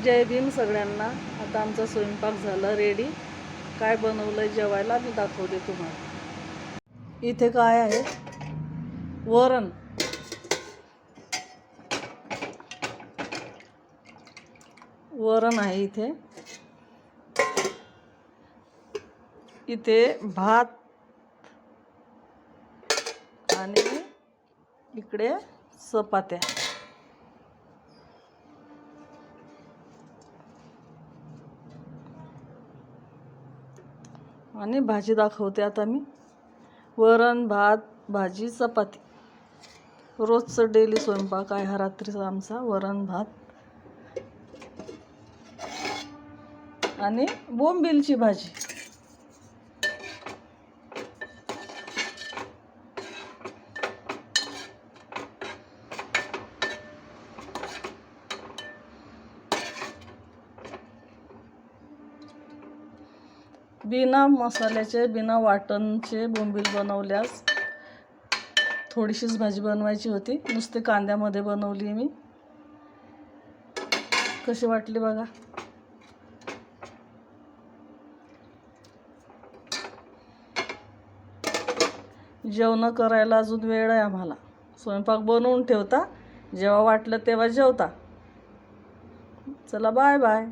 जय भीम सगळ्यांना। आता आमचा स्वयंपाक झाला रेडी। काय बनवलं जेवायला मी दाखवते तुम्हाला। इथे काय आहे, वरण, वरण आहे इथे। इथे भात आणि इकडे चपात्या आणि भाजी दाखवते आता मी। वरण, भात, भाजी, चपाती, रोजचं डेली स्वयंपाक आहे हा रात्रीचा आमचा। वरण, भात आणि बोंबिलची भाजी। बिना मसाल्याचे, बिना वाटणचे बोंबील बनवल्यास थोडीशीच भाजी बनवायची होती, नुसते कांद्यामध्ये बनवली मी। कशी वाटली बघा। जेवण करायला अजून वेळ आहे आम्हाला। स्वयंपाक बनवून ठेवता, जेव्हा वाटलं तेव्हा जेवता। चला बाय बाय।